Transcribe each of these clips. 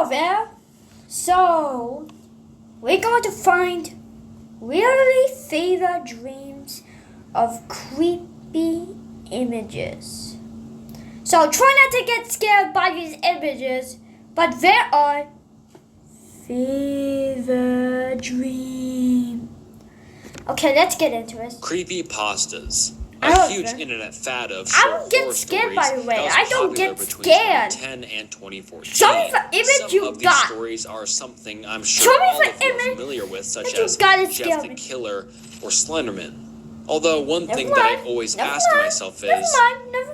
Hello there. So, we're going to find really favorite dreams of creepy images. So, try not to get scared by these images, but there are fever dream. Okay, let's get into it. Creepypastas. A huge internet fad of short I don't get horror scared, stories by the way. that was I don't popular get between scared. 2010 and 2014. Show me the image Some you of these got. stories are something I'm Show sure me all the of you are image familiar with, such that you as got. It Jeff scared the me. Killer or Slenderman. Although one thing Never that I mind. always Never ask mind. myself Never is,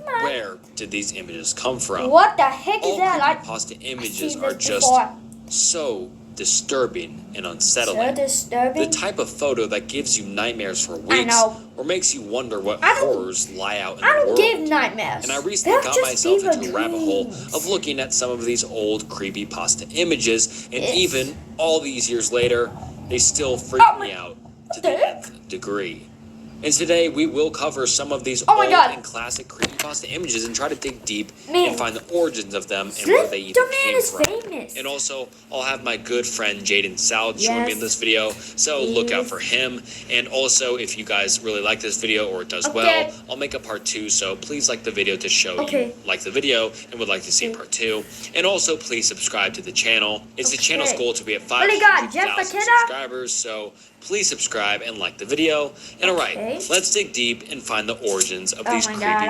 mind. where did these images come from? What the heck is All that? creepypasta I've images seen are this just before. so disturbing and unsettling. So disturbing. The type of photo that gives you nightmares for I weeks know. or makes you wonder what I don't- horrors lie out in I the don't world. give nightmares. And I recently They're got just myself fever into a rabbit hole dreams. of looking at some of these old creepypasta images, and Yes. even all these years later, they still freak me out to the the heck? nth degree. And today we will cover some of these Oh my old God. and classic creepypasta images and try to dig deep Man. and find the origins of them and where they even Slenderman came is from. famous. And also, I'll have my good friend Jaden Salad join me in Yes. this video, so look out Please. for him. And also, if you guys really like this video or it does Okay. well, I'll make a part 2, so please like the video to show Okay. you like the video and would like to see part 2. And also, please subscribe to the channel. It's the channel's Okay. goal to be at What do you got, Jeff 500,000 McKenna? subscribers, so please subscribe and like the video. And alright, Okay. let's dig deep and find the origins of Oh these my creepypasta God,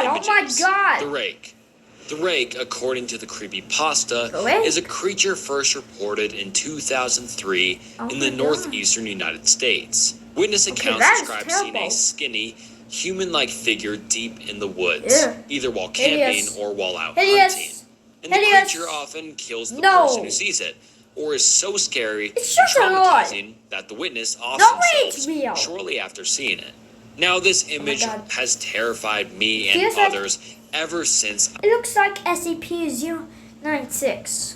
oh my God, images. oh my God. The Rake. The Rake, according to the creepypasta, The Rake? is a creature first reported in 2003 Oh in my the God. northeastern United States. Witness accounts that is describe seeing a terrible. skinny, human-like figure deep in the woods, Ew. either while camping Hideous. or while out Hideous. hunting. And the Hideous. creature often kills the No. person who sees it, or is so scary and It's just a lie. traumatizing that the witness offs No way it's themselves real. shortly after seeing it. Now, this image God. has terrified me and Feels like- others ever since It looks like SCP-096.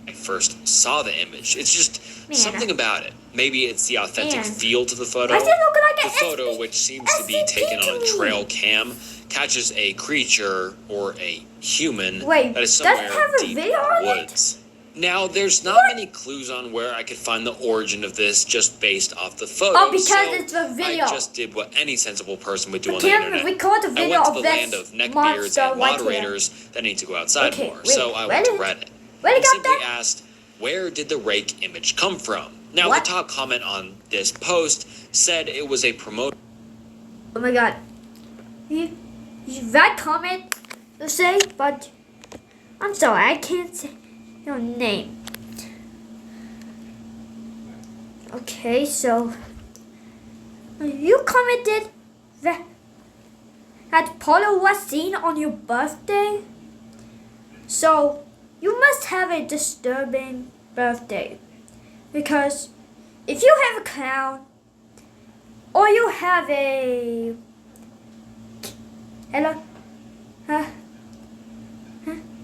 I first saw the image. It's just Man. something about it. Maybe it's the authentic Man. feel to the photo. Why does it look like The an photo, SCP? which seems to be taken on a trail cam, catches a creature or a human Wait, that is does it somewhere have a deep in video the on it? woods. Now, there's not many clues on where I could find the origin of this just based off the photo. Oh, because so it's a video. I just did what any sensible person would do on the Can't internet. record the I video went to of the this land of neckbeards monster and right here. moderators that need to go outside Okay, more. wait, So I went to Reddit? Reddit Reddit and got simply that? asked, where did the Rake image come from? Now, What? the top comment on this post said it was a promotion. Oh my God. That comment to say, but I'm sorry, I can't say your name. Okay, so you commented that Polo was seen on your birthday. So you must have a disturbing birthday, because if you have a clown or you have a hello,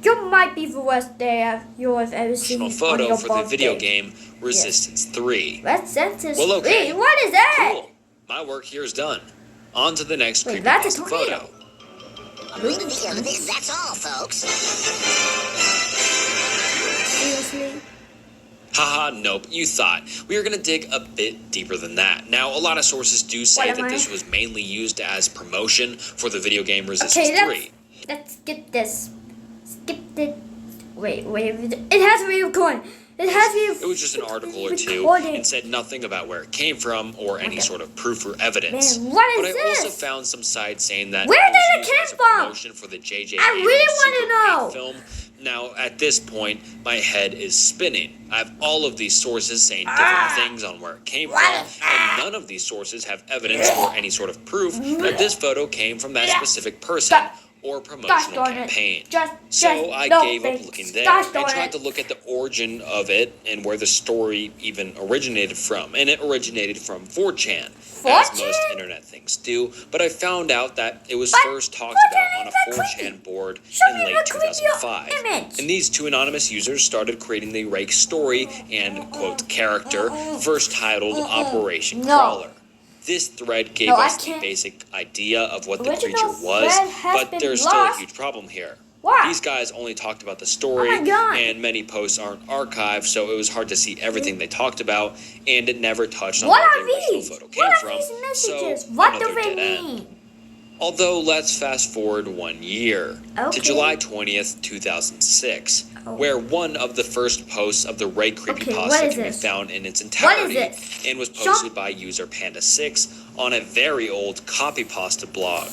you might be the worst day you have ever seen on photo your for birthday. the video game Resistance 3. What sentence? Well, okay. Wait, what is that? Cool. My work here is done. On to the next Wait, that's a creepypasta tornado. photo. That's all, folks. Seriously? Haha, nope, you thought. We are going to dig a bit deeper than that. Now, a lot of sources do say What am that I? this was mainly used as promotion for the video game Resistance Okay, 3. let's skip this. Skip it. Wait. It has to be recording. It has to be It was just an article or two recording. and said nothing about where it came from or any Okay. sort of proof or evidence. Man, what But is I this? also found some sites saying that Where it was did it used came as a from? promotion for the J.J. I really Abrams wanna Super know. 8 film. Now, at this point, my head is spinning. I have all of these sources saying different things on where it came What from, is and none of these sources have evidence or any sort of proof that this photo came from that specific person or promotional darn it. campaign. So I no gave up thanks. looking there Gosh and darn tried it. to look at the origin of it and where the story even originated from. And it originated from 4chan, as 4chan? most internet things do. But I found out that it was But first talked 4chan about on a is that 4chan creepy. board Show in me late the creepy 2005. image. And these two anonymous users started creating the Rake story and, quote, character, first titled Operation No. Crawler. This thread gave No, I us the can't. basic idea of what the Original creature was, thread has but been there's still a lost. huge problem here. What? These guys only talked about the story, Oh my God. and many posts aren't archived, so it was hard to see everything they talked about, and it never touched on What where are the original these? photo came What are from. these messages? So What do another they dead end. mean? Although, let's fast forward 1 year to Okay. July 20th, 2006, Oh. where one of the first posts of the Ray creepypasta what is can be this? found in its What entirety is this? and was Show- posted by user Panda6 on a very old copypasta blog.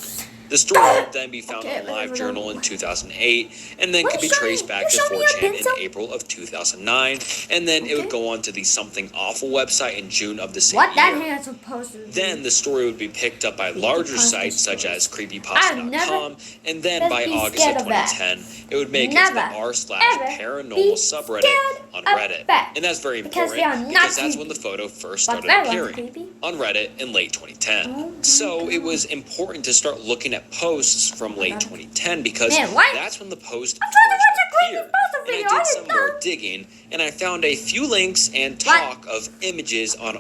The story would then be found Okay, on whatever. LiveJournal in 2008, and then Wait, could be show me- traced back to show me your 4chan in pencil. April of 2009, and then it would Okay. go on to the Something Awful website in June of the same What that year. hand supposed to be? Then the story would be picked up by larger Creepypasta sites such stories. as I've creepypasta.com, and then Let's by be August scared of of that. 2010, it would make it to Never, the ever r/paranormal be subreddit scared on of Reddit. that. And that's very Because important they are not because that's when the creepy. photo first But started that one's appearing creepy. on Reddit in late 2010. Oh my So it God. was important to start looking at posts from late 2010 because Man, what? that's when the post I'm trying to first watch a appeared. creepypasta And video. I I did some didn't more know. digging, and I found a few links and What? talk of images on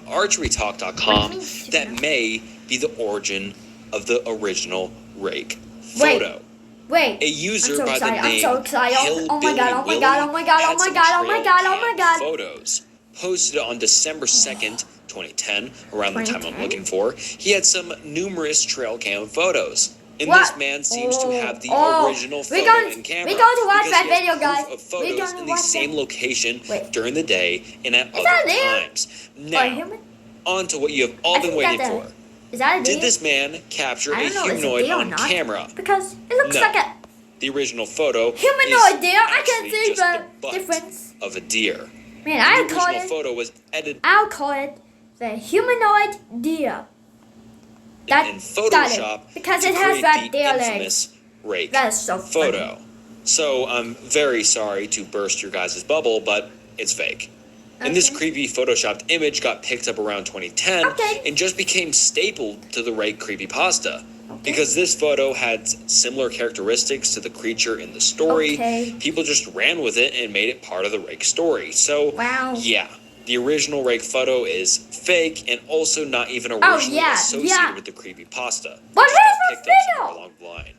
archerytalk.com that may be the origin of the original rake photo. Wait. A user I'm so by excited. the I'm name so excited. Oh my Hillbilly God, oh my Willie God, oh my God, had oh my some God, oh my trail God, oh my cam God. photos. Posted on December 2nd, 2010, around the time I'm 2010? looking for, he had some numerous trail cam photos. And What? this man seems to have the original we're photo going- in camera. we're going to watch because that he has video, proof guys. Of We're photos going to in the watch same that. location Wait. during the day and at Is other that a deer? times. Or a Now, human? on to what you have all I been think waiting that's for. Is that a deer? Did this man capture I a don't know, is it humanoid deer or on not? camera? Because it looks No. like a The original photo humanoid is deer. I can actually see just the butt difference. of a deer. Man, The I'll call original it. photo was edited I'll call it the humanoid deer. That in got Photoshop it. Because to it has create that the deer infamous rake That is so photo. So I'm very sorry to burst your guys' bubble, but it's fake. And this Okay. creepy photoshopped image got picked up around 2010 Okay. and just became stapled to the rake creepypasta. Because this photo had similar characteristics to the creature in the story, Okay. people just ran with it and made it part of the rake story. So, Wow. yeah, the original rake photo is fake and also not even originally yeah, associated yeah. with the creepypasta. But It just got where's the picked up somewhere video? along the line.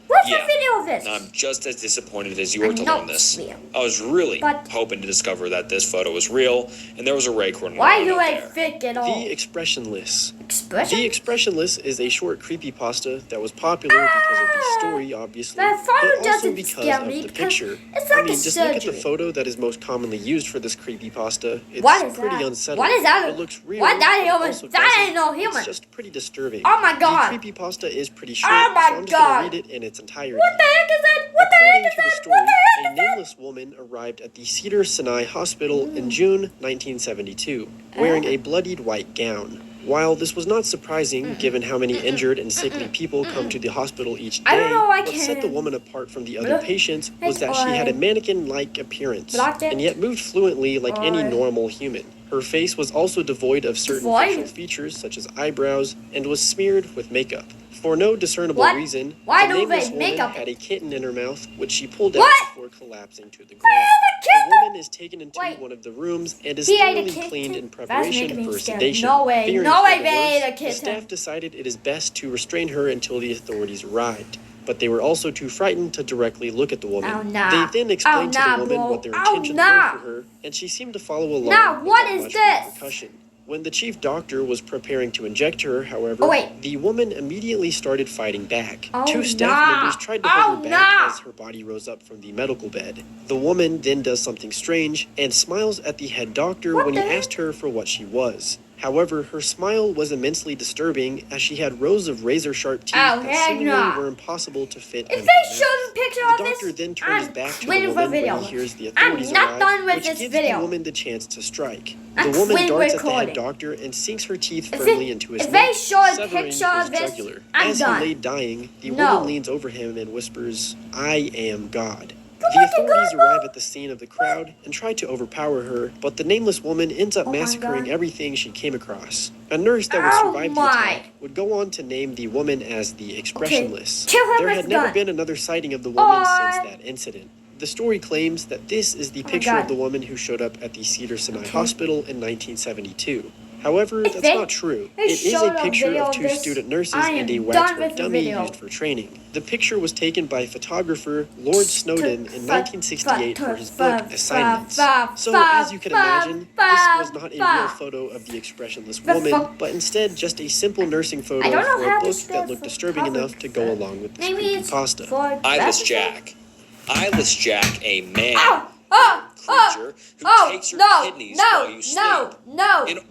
What's Yeah. the video of this? And I'm just as disappointed as you were I to know learn this. it's real. I was really But- hoping to discover that this photo was real and there was a rake running Why around do out I there. fake it all? The Expressionless. Expression? The Expressionless is a short creepypasta that was popular because of the story, obviously, The photo but also doesn't because scare of me the because picture. it's like I mean, a just look at the surgery. photo that is most commonly used for this creepypasta. It's What is pretty that? unsettling. What is that? It looks real. What? That but human? also That doesn't. ain't no human. It's just pretty disturbing. Oh my God. The creepypasta is pretty short, Oh my so I'm just God. gonna read it in its entirety. What the heck is that? What the According heck is to the that? story, What the heck a is that? nameless woman arrived at the Cedar Sinai Hospital in June 1972, wearing a bloodied white gown. While this was not surprising, given how many injured and sickly people come to the hospital each I don't day, know, I what set the can- woman apart from the other Look, patients was that she had a mannequin-like appearance, Blocked it. and yet moved fluently like any Or- normal human. Her face was also devoid of certain Devoid? facial features, such as eyebrows, and was smeared with makeup. For no discernible What? reason, Why the do nameless they woman makeup? had a kitten in her mouth, which she pulled out What? before collapsing to the ground. a The kitten? woman is taken into Wait. one of the rooms and is He ate a thoroughly kitten? cleaned in That's preparation making me for scared. sedation. No way. Fearing No for way the they ate worst, a kitten. The staff decided it is best to restrain her until the authorities arrived. But they were also too frightened to directly look at the woman. Oh, nah. They then explained Oh, nah, to the woman bro. what their Oh, intentions nah. were for her, and she seemed to follow along Nah, what without is much this? repercussion. When the chief doctor was preparing to inject her, however, Oh, wait. the woman immediately started fighting back. Oh, Two staff nah. members tried to Oh, hold her back nah. as her body rose up from the medical bed. The woman then does something strange and smiles at the head doctor What when he the heck? asked her for what she was. However, her smile was immensely disturbing as she had rows of razor-sharp teeth Oh, that heck seemingly no. were impossible to fit If into they her show mouth. the picture The of doctor this, then turns I'm back to the waiting for woman video. when he hears the I'm authorities not arrive, done with which this gives video. the woman the chance to strike. I'm The woman quit darts at the recording. head doctor and sinks her teeth If firmly it- into his if neck, they show a severing picture his of this, jugular. I'm As done. he lay dying, the No. woman leans over him and whispers, "I am God." The fucking authorities God, no. arrive at the scene of the crowd and try to overpower her, but the nameless woman ends up Oh my massacring God. everything she came across. A nurse that would Oh survive the my. attack would go on to name the woman as the Expressionless. Kill her There with had a never gun. been another sighting of the woman Or- since that incident. The story claims that this is the Oh my picture God. of the woman who showed up at the Cedar Sinai Okay. Hospital in 1972. However, It's that's fake. not true. They It is showed a a picture video of of two this. student nurses I and a am done waxwork with the dummy video. used for training. The picture was taken by photographer Lord Snowden in 1968 for his book Assignments. So, as you can imagine, this was not a real photo of the expressionless woman, but instead just a simple nursing photo I don't know for how a to book spell that looked disturbing enough to go along with this Maybe it's creepypasta. for Eyeless Jack. Eyeless Jack, a man creature who takes your kidneys while you sleep.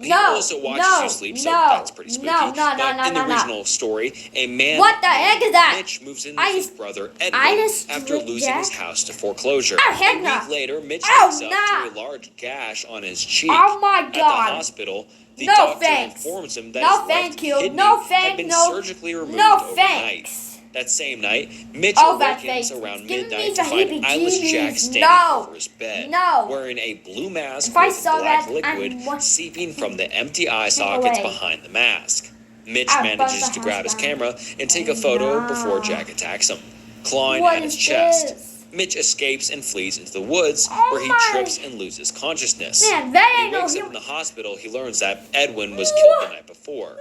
He also watches you sleep, so that's pretty spooky. But in the original story, a man What the heck is that? Mitch moves in with his brother Edwin Eyeless after losing his Jack? house to foreclosure. Oh, heck A no. week later, Mitch Oh, wakes up no. to a large gash on his cheek. Oh my At the God. hospital, the No doctor thanks. informs him that No his thank left you. kidney No had thank been no. surgically removed No overnight. thanks. That same night, Mitch Oh, that awakens thanks. around Give me midnight the to find Eyeless heebie-jeebies. Jack standing No. over his bed, No. wearing a blue mask If I with saw black that, liquid I'm seeping from the empty eye sockets away. behind the mask. Mitch I'll burn manages the to grab his house down. camera and take a photo No. before Jack attacks him, clawing What at his is chest. this? Mitch escapes and flees into the woods, Oh where he my- trips and loses consciousness. Man, that When ain't he no wakes up human. in the hospital, he learns that Edwin was killed the night before.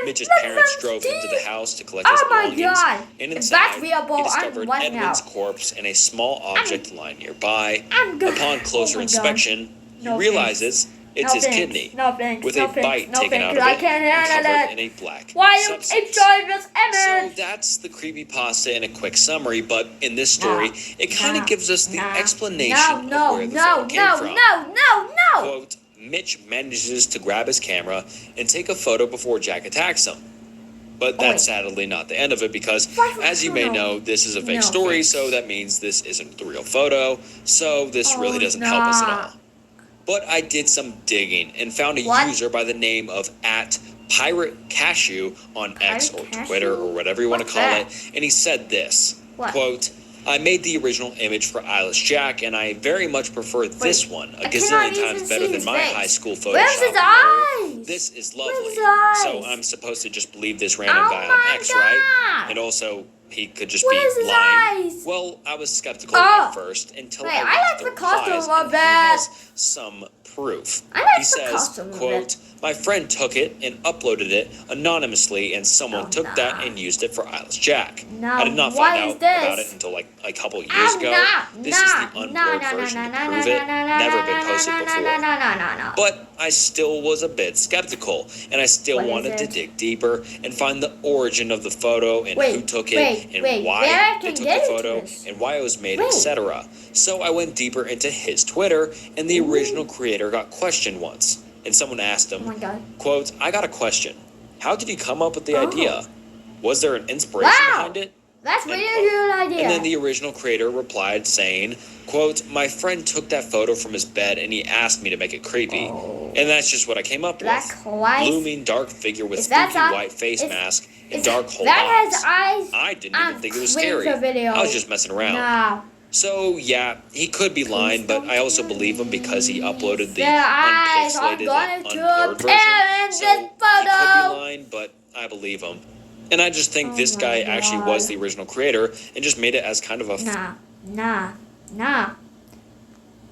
Mitch's parents drove him to the house to collect his Oh my belongings, God. and If inside, that's real, he I'm discovered wiping Edwin's out. corpse and a small object lying nearby. I'm good. Upon closer Oh my God. inspection, No he realizes it's No his thanks. kidney, No thanks. with no a thanks. bite no taken thanks. out of I it can't and handle covered it. in a black Why you substance. enjoy this So image? that's the creepypasta in a quick summary, but in this story, it kind of gives us the explanation of where the photo came from. No. Quote, Mitch manages to grab his camera and take a photo before Jack attacks him. But that's sadly not the end of it because, as you may know, this is a fake No, story, thanks. so that means this isn't the real photo, so this really doesn't help us at all. But I did some digging and found a What? user by the name of @PirateCashew on X or Pirate Twitter Cashew? or whatever you want to What's call that? it, and he said this, What? quote, I made the original image for Eyeless Jack, and I very much prefer this one, a I cannot gazillion even times see better than his my face. high school Photoshop. Where's his eyes? This is Where's lovely. his eyes? So I'm supposed to just believe this random Oh guy on my X, right? God. And also, he could just Where's be his lying. eyes? Well, I was skeptical Oh. at first until Wait, I I read like the the costume replies, of and he it. has some proof. I like He the says, costume of quote, my friend took it and uploaded it anonymously, and someone Oh, took nah. that and used it for Eyeless Jack. No, I did not what find is out this? about it until like a couple years ago. This is the unblurred version to prove it. Never been posted before. No. But I still was a bit skeptical, and I still What is wanted to it? dig deeper and find the origin of the photo and who Wait, took it wait, and wait, why where I they can took get the into photo this? and why it was made, Wait. etc. So I went deeper into his Twitter, and the original creator got questioned once, and someone asked him, Oh my God. quote, I got a question. How did you come up with the Oh. idea? Was there an inspiration Wow. behind it? That's End really quote. a good idea. And then the original creator replied saying, quote, my friend took that photo from his bed and he asked me to make it creepy. Oh. And that's just what I came up Black with. white. Looming dark figure with If that's spooky not- white face if- mask and if dark whole that eyes. has eyes. I didn't even I'm think it was quitting scary. the video. I was just messing around. Nah. So yeah, he could be lying, but don't I also tell believe him because he uploaded the Their eyes are unpixelated going and to unblurred appear version. in So this he could be photo. lying, but I believe him. And I just think Oh this my guy actually was God. the original creator and just made it as kind of a Nah.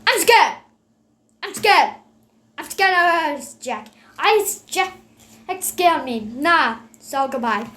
I'm scared. I'm scared of Jack. Jack scared me. Nah. So goodbye.